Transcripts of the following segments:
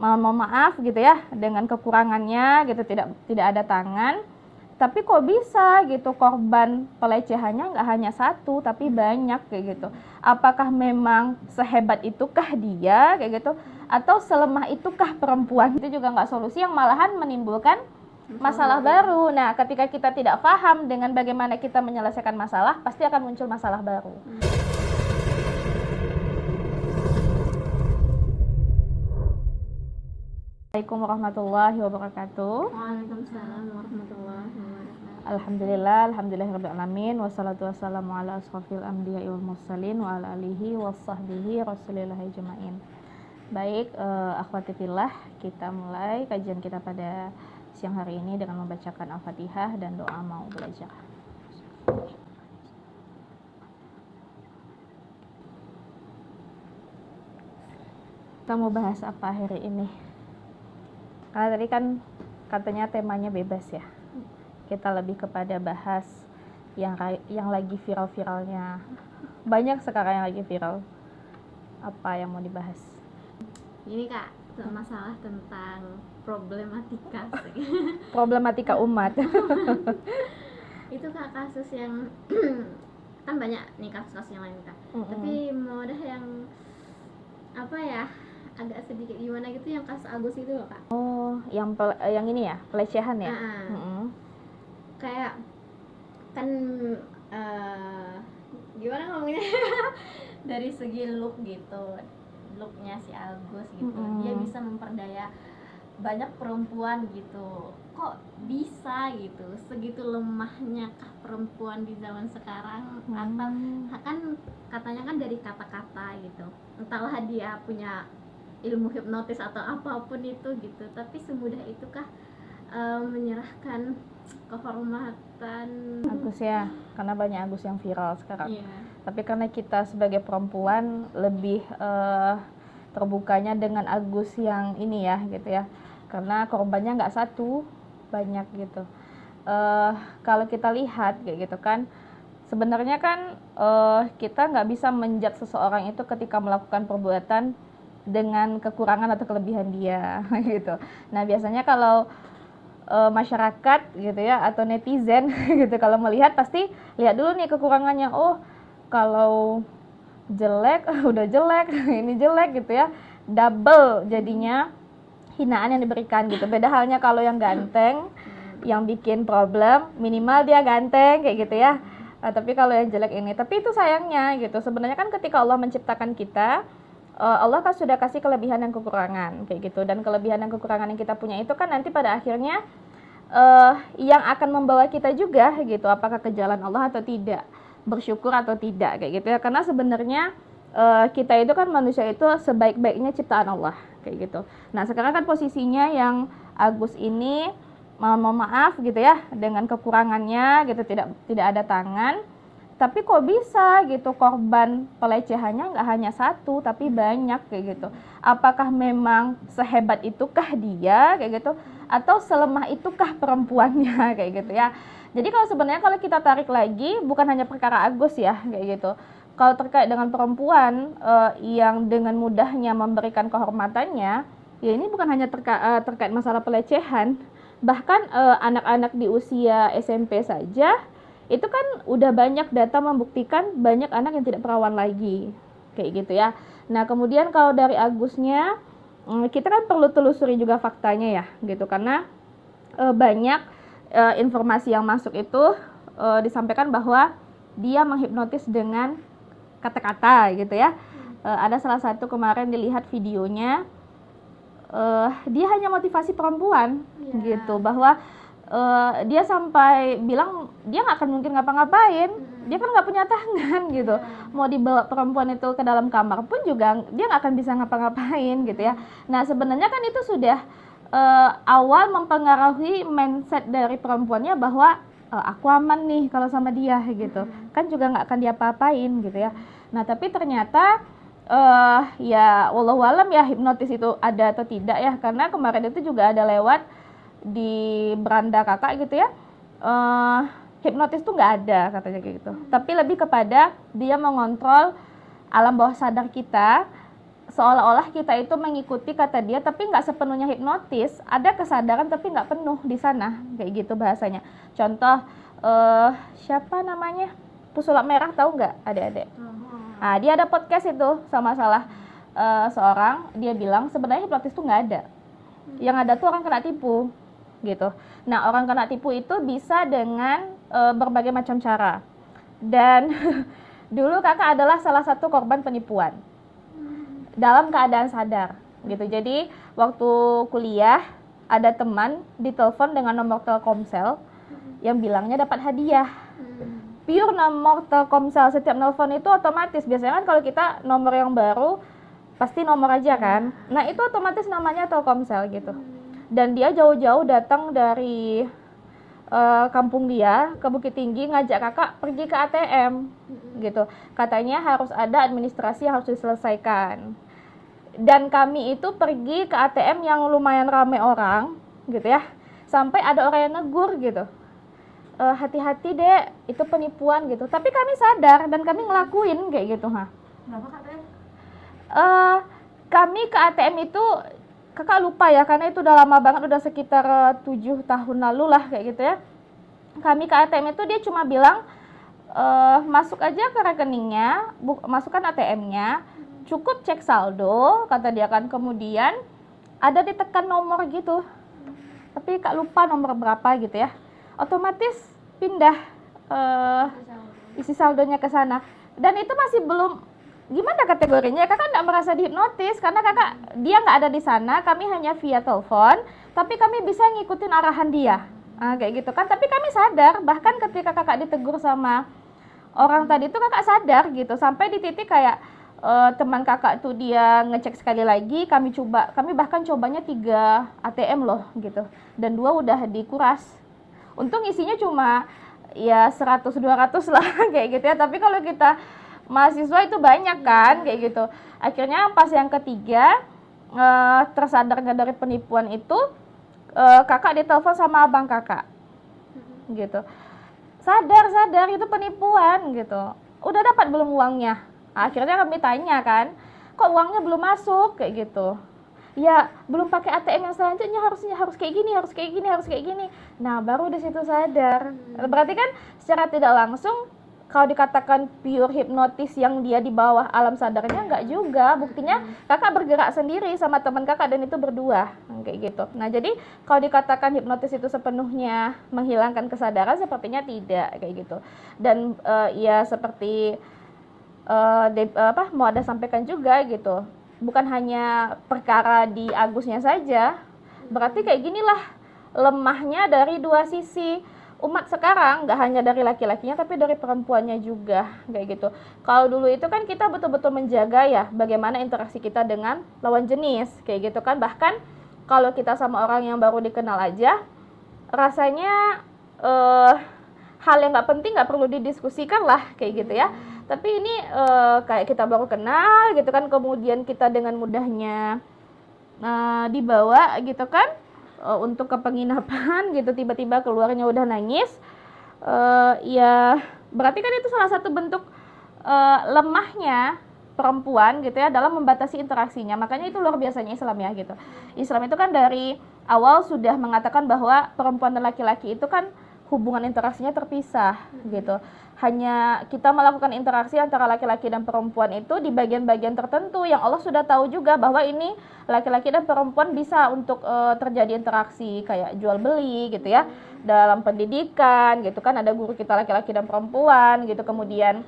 mohon maaf gitu ya, dengan kekurangannya gitu, tidak ada tangan. Tapi kok bisa gitu korban pelecehannya nggak hanya satu tapi banyak kayak gitu. Apakah memang sehebat itukah dia kayak gitu, atau selemah itukah perempuan? Itu juga nggak solusi, yang malahan menimbulkan masalah baru. Nah, ketika kita tidak paham dengan bagaimana kita menyelesaikan masalah, pasti akan muncul masalah baru. Assalamualaikum warahmatullahi wabarakatuh. Waalaikumsalam warahmatullahi wabarakatuh. Alhamdulillahirrabbilalamin. Wassalatu wassalamu ala ashrafil anbiya'i wal mursalin wa ala alihi wassahbihi rasulillahi ajma'in. Baik, akhwati fillah, kita mulai kajian kita pada siang hari ini dengan membacakan Al-Fatihah dan doa mau belajar. Kita mau bahas apa hari ini? Karena tadi kan katanya temanya bebas ya. Kita lebih kepada bahas yang lagi viral-viralnya. Banyak sekarang yang lagi viral. Apa yang mau dibahas? Ini Kak, masalah tentang Problematika umat. Itu Kak, kasus yang kan banyak nih kasus-kasus yang lain Kak. Tapi mau ada yang apa ya, agak sedikit gimana gitu, yang kasus Agus itu loh Kak. Oh, yang ini ya, pelecehan ya? Kayak kan gimana ngomongnya dari segi look gitu, looknya si Agus gitu, dia bisa memperdaya banyak perempuan gitu. Kok bisa gitu, segitu lemahnya kah perempuan di zaman sekarang? Atau kan katanya kan dari kata-kata gitu, entahlah dia punya ilmu hipnotis atau apapun itu gitu, tapi semudah itukah menyerahkan kehormatan Agus ya, karena banyak Agus yang viral sekarang. Tapi karena kita sebagai perempuan lebih terbukanya dengan Agus yang ini ya gitu ya, karena korbannya nggak satu, banyak gitu. Kalau kita lihat kayak gitu kan, sebenarnya kan kita nggak bisa menjudge seseorang itu ketika melakukan perbuatan dengan kekurangan atau kelebihan dia gitu. Nah, biasanya kalau masyarakat gitu ya atau netizen gitu kalau melihat pasti lihat dulu nih kekurangannya. Oh, kalau jelek udah jelek, ini jelek gitu ya. Double jadinya hinaan yang diberikan gitu. Beda halnya kalau yang ganteng yang bikin problem, minimal dia ganteng kayak gitu ya. Tapi kalau yang jelek ini, tapi itu sayangnya gitu. Sebenarnya kan ketika Allah menciptakan kita, Allah kan sudah kasih kelebihan dan kekurangan kayak gitu, dan kelebihan dan kekurangan yang kita punya itu kan nanti pada akhirnya yang akan membawa kita juga gitu, apakah ke jalan Allah atau tidak, bersyukur atau tidak kayak gitu ya. Karena sebenarnya kita itu kan manusia itu sebaik-baiknya ciptaan Allah kayak gitu. Nah, sekarang kan posisinya yang Agus ini mohon maaf gitu ya, dengan kekurangannya gitu, tidak ada tangan. Tapi kok bisa gitu korban pelecehannya nggak hanya satu tapi banyak kayak gitu. Apakah memang sehebat itukah dia kayak gitu, atau selemah itukah perempuannya kayak gitu ya. Jadi kalau kita tarik lagi, bukan hanya perkara Agus ya kayak gitu. Kalau terkait dengan perempuan yang dengan mudahnya memberikan kehormatannya, ya ini bukan hanya terkait masalah pelecehan. Bahkan anak-anak di usia SMP saja itu kan udah banyak data membuktikan banyak anak yang tidak perawan lagi kayak gitu ya. Nah, kemudian kalau dari Agusnya, kita kan perlu telusuri juga faktanya ya gitu, karena banyak informasi yang masuk itu disampaikan bahwa dia menghipnotis dengan kata-kata gitu ya. Ada salah satu kemarin dilihat videonya, dia hanya motivasi perempuan gitu, bahwa dia sampai bilang dia nggak akan mungkin ngapa-ngapain, dia kan nggak punya tangan gitu. Mau dibawa perempuan itu ke dalam kamar pun juga dia nggak akan bisa ngapa-ngapain gitu ya. Nah, sebenarnya kan itu sudah awal mempengaruhi mindset dari perempuannya bahwa aku aman nih kalau sama dia gitu, kan juga nggak akan diapa-apain gitu ya. Nah, tapi ternyata ya wallahualam ya, hipnotis itu ada atau tidak ya, karena kemarin itu juga ada lewat di beranda kakak gitu ya, hipnotis tuh nggak ada katanya kayak gitu, tapi lebih kepada dia mengontrol alam bawah sadar kita seolah-olah kita itu mengikuti kata dia tapi nggak sepenuhnya hipnotis, ada kesadaran tapi nggak penuh di sana, kayak gitu bahasanya. Contoh siapa namanya, Pesulap Merah, tahu nggak adik-adik? Nah, dia ada podcast itu sama salah seorang, dia bilang sebenarnya hipnotis tuh nggak ada, yang ada tuh orang kena tipu gitu. Nah, orang kena tipu itu bisa dengan berbagai macam cara, dan dulu kakak adalah salah satu korban penipuan dalam keadaan sadar gitu. Jadi waktu kuliah ada teman ditelepon dengan nomor Telkomsel yang bilangnya dapat hadiah. Pure nomor Telkomsel, setiap nelpon itu otomatis, biasanya kan kalau kita nomor yang baru pasti nomor aja kan. Nah, itu otomatis namanya Telkomsel gitu. Dan dia jauh-jauh datang dari kampung dia ke Bukit Tinggi ngajak kakak pergi ke ATM gitu. Katanya harus ada administrasi yang harus diselesaikan. Dan kami itu pergi ke ATM yang lumayan ramai orang gitu ya. Sampai ada orang yang negur gitu. Hati-hati dek, itu penipuan gitu. Tapi kami sadar dan kami ngelakuin kayak gitu. Berapa kak teh? Kami ke ATM itu kakak lupa ya, karena itu udah lama banget, udah sekitar 7 tahun lalu lah kayak gitu ya. Kami ke ATM itu dia cuma bilang masuk aja ke rekeningnya, masukkan ATM-nya, cukup cek saldo, kata dia kan. Kemudian ada ditekan nomor gitu, tapi kak lupa nomor berapa gitu ya. Otomatis pindah isi saldonya ke sana. Dan itu masih belum, gimana kategorinya, kakak nggak merasa dihipnotis karena dia nggak ada di sana, kami hanya via telepon, tapi kami bisa ngikutin arahan dia, kayak gitu kan. Tapi kami sadar, bahkan ketika kakak ditegur sama orang tadi itu kakak sadar gitu, sampai di titik kayak teman kakak tuh dia ngecek sekali lagi, kami bahkan cobanya 3 ATM loh gitu, dan 2 udah dikuras. Untung isinya cuma ya 100-200 lah kayak gitu ya, tapi kalau kita mahasiswa itu banyak kan kayak gitu. Akhirnya pas yang ketiga tersadarnya dari penipuan itu, kakak ditelepon sama abang kakak gitu. Sadar itu penipuan gitu. Udah dapat belum uangnya? Akhirnya kami tanya kan, kok uangnya belum masuk kayak gitu. Ya belum pakai ATM yang selanjutnya, harus kayak gini. Nah, baru di situ sadar. Berarti kan secara tidak langsung kalau dikatakan pure hipnotis yang dia di bawah alam sadarnya, enggak juga. Buktinya kakak bergerak sendiri sama teman kakak dan itu berdua kayak gitu. Nah, jadi kalau dikatakan hipnotis itu sepenuhnya menghilangkan kesadaran, sepertinya tidak kayak gitu. Dan ya seperti mau ada sampaikan juga gitu, bukan hanya perkara di Agusnya saja. Berarti kayak ginilah lemahnya dari 2 sisi umat sekarang, nggak hanya dari laki-lakinya tapi dari perempuannya juga kayak gitu. Kalau dulu itu kan kita betul-betul menjaga ya bagaimana interaksi kita dengan lawan jenis kayak gitu kan. Bahkan kalau kita sama orang yang baru dikenal aja, rasanya hal yang nggak penting nggak perlu didiskusikan lah kayak gitu ya. Tapi ini kayak kita baru kenal gitu kan, kemudian kita dengan mudahnya dibawa gitu kan untuk ke penginapan gitu, tiba-tiba keluarnya udah nangis. Ya berarti kan itu salah satu bentuk lemahnya perempuan gitu ya dalam membatasi interaksinya. Makanya itu luar biasanya Islam ya gitu. Islam itu kan dari awal sudah mengatakan bahwa perempuan dan laki-laki itu kan hubungan interaksinya terpisah gitu. Hanya kita melakukan interaksi antara laki-laki dan perempuan itu di bagian-bagian tertentu yang Allah sudah tahu juga bahwa ini laki-laki dan perempuan bisa untuk terjadi interaksi kayak jual beli gitu ya, dalam pendidikan gitu kan, ada guru kita laki-laki dan perempuan gitu. Kemudian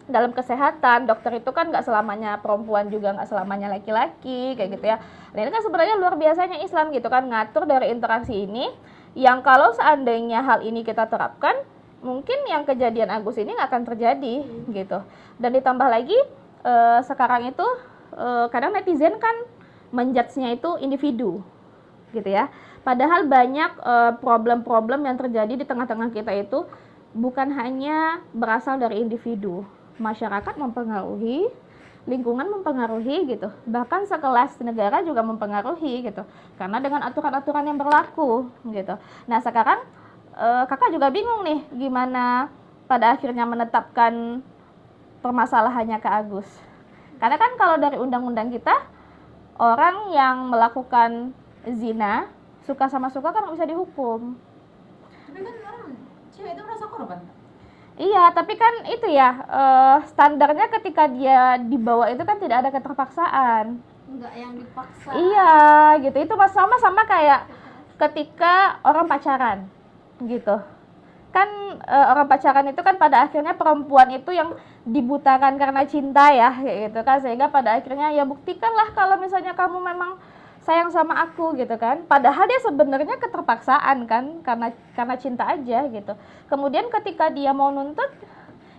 dalam kesehatan, dokter itu kan nggak selamanya perempuan juga nggak selamanya laki-laki kayak gitu ya. Nah, ini kan sebenarnya luar biasanya Islam gitu kan, ngatur dari interaksi ini, yang kalau seandainya hal ini kita terapkan, mungkin yang kejadian Agus ini nggak akan terjadi gitu. Dan ditambah lagi sekarang itu kadang netizen kan menjudge-nya itu individu gitu ya. Padahal banyak problem-problem yang terjadi di tengah-tengah kita itu bukan hanya berasal dari individu. Masyarakat mempengaruhi, lingkungan mempengaruhi gitu. Bahkan sekelas negara juga mempengaruhi gitu. Karena dengan aturan-aturan yang berlaku gitu. Nah, sekarang kakak juga bingung nih gimana pada akhirnya menetapkan permasalahannya ke Agus. Karena kan kalau dari undang-undang kita, orang yang melakukan zina, suka sama suka kan nggak bisa dihukum. Tapi kan orang cewek itu merasa korban. Iya, tapi kan itu ya, standarnya ketika dia dibawa itu kan tidak ada keterpaksaan. Enggak yang dipaksa. Iya, gitu. Itu sama kayak ketika orang pacaran, gitu. Kan orang pacaran itu kan pada akhirnya perempuan itu yang dibutakan karena cinta ya, kayak gitu kan. Sehingga pada akhirnya ya buktikanlah kalau misalnya kamu memang sayang sama aku gitu kan. Padahal dia sebenarnya keterpaksaan kan, karena cinta aja gitu. Kemudian ketika dia mau nuntut,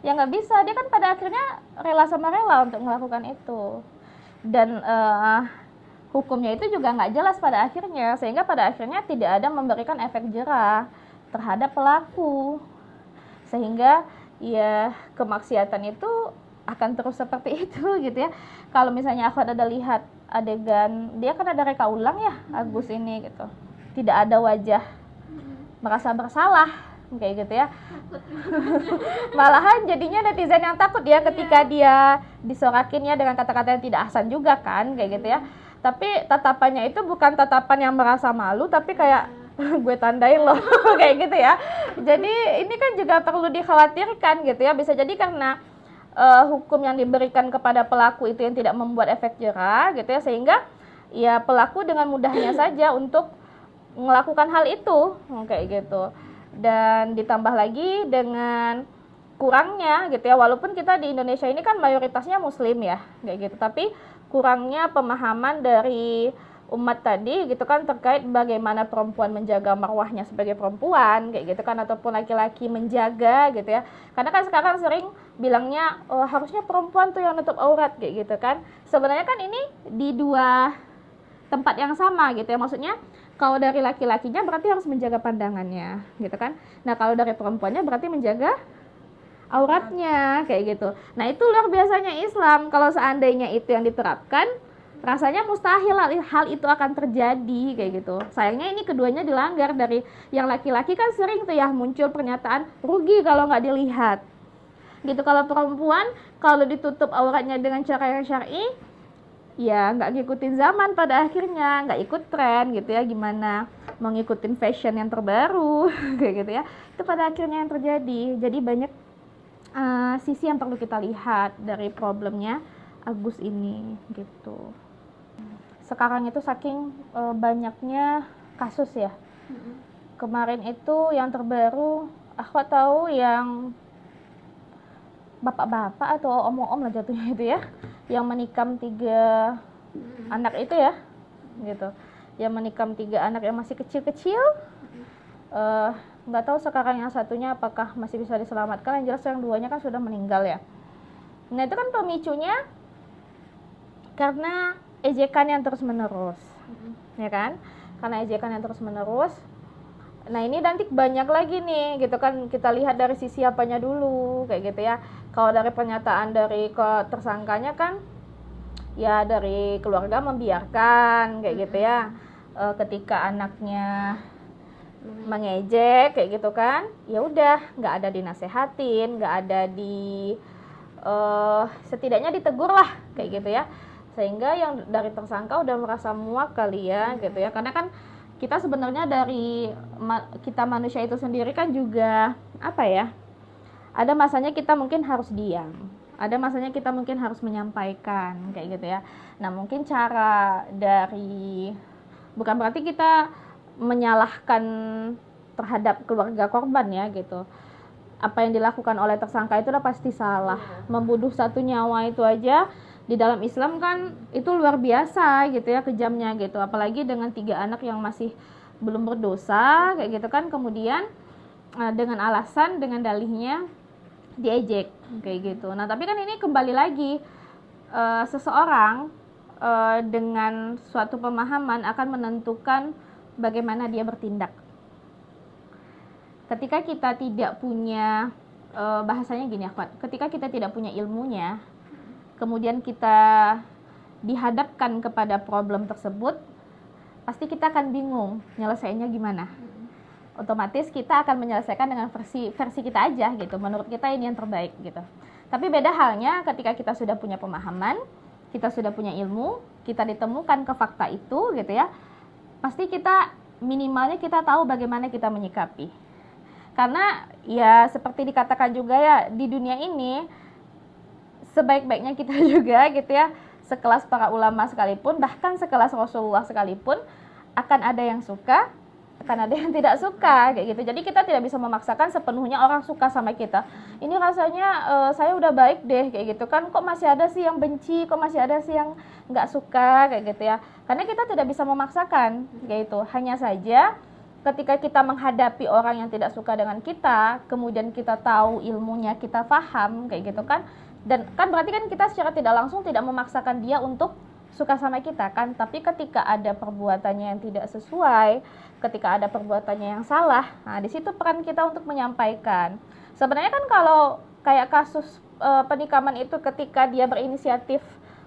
ya nggak bisa. Dia kan pada akhirnya rela sama rela untuk melakukan itu. Dan hukumnya itu juga nggak jelas pada akhirnya, sehingga pada akhirnya tidak ada memberikan efek jerah terhadap pelaku, sehingga ya kemaksiatan itu akan terus seperti itu gitu ya. Kalau misalnya aku ada lihat adegan, dia kan ada reka ulang ya Agus ini gitu, tidak ada wajah merasa bersalah kayak gitu ya. Malahan jadinya netizen yang takut ya ketika dia disorakinnya dengan kata-kata yang tidak ahsan juga kan kayak gitu ya. Tapi tatapannya itu bukan tatapan yang merasa malu, tapi kayak gue tandain loh kayak gitu ya. Jadi ini kan juga perlu dikhawatirkan gitu ya. Bisa jadi karena hukum yang diberikan kepada pelaku itu yang tidak membuat efek jerah gitu ya, sehingga ya pelaku dengan mudahnya saja untuk melakukan hal itu kayak gitu. Dan ditambah lagi dengan kurangnya gitu ya, walaupun kita di Indonesia ini kan mayoritasnya muslim ya kayak gitu, tapi kurangnya pemahaman dari umat tadi gitu kan terkait bagaimana perempuan menjaga marwahnya sebagai perempuan kayak gitu kan, ataupun laki-laki menjaga gitu ya. Karena kan sekarang sering bilangnya harusnya perempuan tuh yang nutup aurat kayak gitu kan. Sebenarnya kan ini di dua tempat yang sama gitu ya. Maksudnya kalau dari laki-lakinya berarti harus menjaga pandangannya gitu kan. Nah, kalau dari perempuannya berarti menjaga auratnya kayak gitu. Nah, itu luar biasanya Islam. Kalau seandainya itu yang diterapkan, rasanya mustahil hal itu akan terjadi kayak gitu. Sayangnya ini keduanya dilanggar. Dari yang laki-laki kan sering tuh ya muncul pernyataan rugi kalau nggak dilihat gitu. Kalau perempuan kalau ditutup auratnya dengan cara yang syar'i, ya nggak ngikutin zaman, pada akhirnya nggak ikut tren gitu ya, gimana mau ngikutin fashion yang terbaru kayak gitu ya. Itu pada akhirnya yang terjadi. Jadi banyak sisi yang perlu kita lihat dari problemnya Agus ini gitu. Sekarang itu saking banyaknya kasus ya. Kemarin itu yang terbaru aku tahu yang bapak-bapak atau om-om lah jatuhnya itu ya, yang menikam 3 anak itu ya gitu, yang menikam 3 anak yang masih kecil-kecil. Nggak tahu sekarang yang satunya apakah masih bisa diselamatkan, yang jelas yang 2-nya kan sudah meninggal ya. Nah, itu kan pemicunya karena ejekan yang terus menerus ya kan, karena ejekan yang terus menerus. Nah, ini nanti banyak lagi nih gitu kan, kita lihat dari sisi apanya dulu kayak gitu ya. Kalau dari pernyataan dari tersangkanya kan ya dari keluarga membiarkan kayak gitu ya, ketika anaknya mengejek kayak gitu kan, ya udah nggak ada dinasehatin, nggak ada setidaknya ditegur lah kayak gitu ya, sehingga yang dari tersangka udah merasa muak kali ya gitu ya. Karena kan kita sebenarnya dari kita manusia itu sendiri kan juga apa ya, ada masanya kita mungkin harus diam, ada masanya kita mungkin harus menyampaikan kayak gitu ya. Nah, mungkin cara dari, bukan berarti kita menyalahkan terhadap keluarga korban ya gitu. Apa yang dilakukan oleh tersangka itu udah pasti salah. Membunuh 1 nyawa itu aja di dalam Islam kan itu luar biasa gitu ya, kejamnya gitu. Apalagi dengan 3 anak yang masih belum berdosa kayak gitu kan, kemudian dengan alasan, dengan dalihnya diejek kayak gitu. Nah, tapi kan ini kembali lagi seseorang dengan suatu pemahaman akan menentukan bagaimana dia bertindak. Ketika kita tidak punya bahasanya gini Akhwat, ketika kita tidak punya ilmunya, kemudian kita dihadapkan kepada problem tersebut, pasti kita akan bingung nyelesainya gimana. Otomatis kita akan menyelesaikan dengan versi kita aja gitu, menurut kita ini yang terbaik gitu. Tapi beda halnya ketika kita sudah punya pemahaman, kita sudah punya ilmu, kita ditemukan ke fakta itu gitu ya, pasti kita minimalnya kita tahu bagaimana kita menyikapi. Karena ya seperti dikatakan juga ya, di dunia ini sebaik-baiknya kita juga gitu ya, sekelas para ulama sekalipun, bahkan sekelas Rasulullah sekalipun, akan ada yang suka, akan ada yang tidak suka kayak gitu. Jadi kita tidak bisa memaksakan sepenuhnya orang suka sama kita. Ini rasanya saya udah baik deh kayak gitu kan, kok masih ada sih yang benci, kok masih ada sih yang nggak suka kayak gitu ya. Karena kita tidak bisa memaksakan kayak gitu. Hanya saja ketika kita menghadapi orang yang tidak suka dengan kita, kemudian kita tahu ilmunya, kita paham kayak gitu kan, dan kan berarti kan kita secara tidak langsung tidak memaksakan dia untuk suka sama kita kan. Tapi ketika ada perbuatannya yang tidak sesuai, ketika ada perbuatannya yang salah, nah di situ peran kita untuk menyampaikan. Sebenarnya kan kalau kayak kasus penikaman itu, ketika dia berinisiatif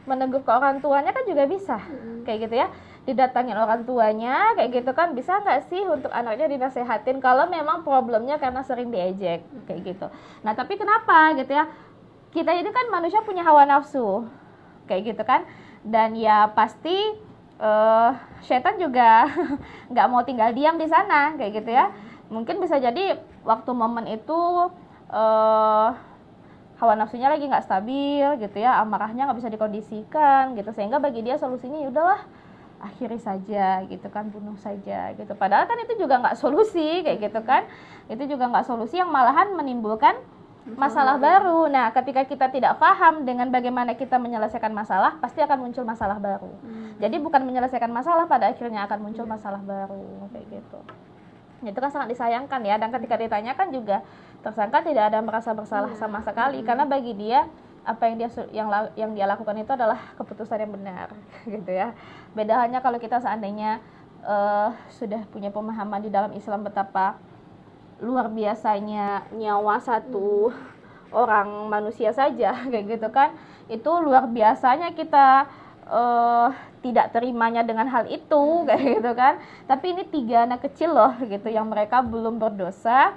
menegur ke orang tuanya kan juga bisa kayak gitu ya, didatangin orang tuanya kayak gitu kan, bisa nggak sih untuk anaknya dinasehatin kalau memang problemnya karena sering diejek kayak gitu. Nah tapi kenapa gitu ya, kita ini kan manusia punya hawa nafsu kayak gitu kan, dan ya pasti setan juga nggak mau tinggal diam di sana kayak gitu ya. Mungkin bisa jadi waktu momen itu hawa nafsunya lagi nggak stabil gitu ya, amarahnya nggak bisa dikondisikan gitu, sehingga bagi dia solusinya ya udahlah akhiri saja gitu kan, bunuh saja gitu. Padahal kan itu juga nggak solusi kayak gitu kan, itu juga nggak solusi, yang malahan menimbulkan masalah baru. Nah ketika kita tidak paham dengan bagaimana kita menyelesaikan masalah, pasti akan muncul masalah baru. Jadi bukan menyelesaikan masalah, pada akhirnya akan muncul masalah baru kayak gitu. Itu kan sangat disayangkan ya, dan ketika ditanyakan juga tersangka tidak ada merasa bersalah sama sekali, karena bagi dia apa yang dia lakukan itu adalah keputusan yang benar gitu ya. Beda hanya kalau kita seandainya sudah punya pemahaman di dalam Islam betapa luar biasanya nyawa satu orang manusia saja kayak gitu kan, itu luar biasanya kita tidak terimanya dengan hal itu kayak gitu kan. Tapi ini 3 anak kecil loh gitu, yang mereka belum berdosa,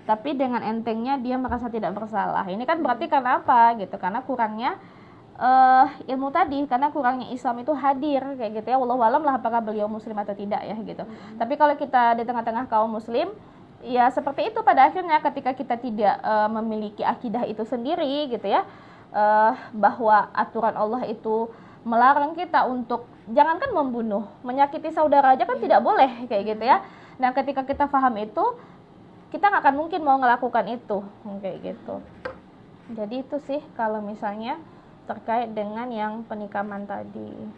tapi dengan entengnya dia merasa tidak bersalah. Ini kan berarti karena apa gitu, karena kurangnya ilmu tadi, karena kurangnya Islam itu hadir kayak gitu ya. Wallahu alam lah apakah beliau muslim atau tidak ya gitu. Tapi kalau kita di tengah-tengah kaum muslim, ya seperti itu pada akhirnya, ketika kita tidak memiliki akidah itu sendiri gitu ya, bahwa aturan Allah itu melarang kita untuk jangankan membunuh, menyakiti saudara aja kan tidak boleh kayak gitu ya. Nah ketika kita paham itu, kita nggak akan mungkin mau melakukan itu kayak gitu. Jadi itu sih kalau misalnya terkait dengan yang penikaman tadi.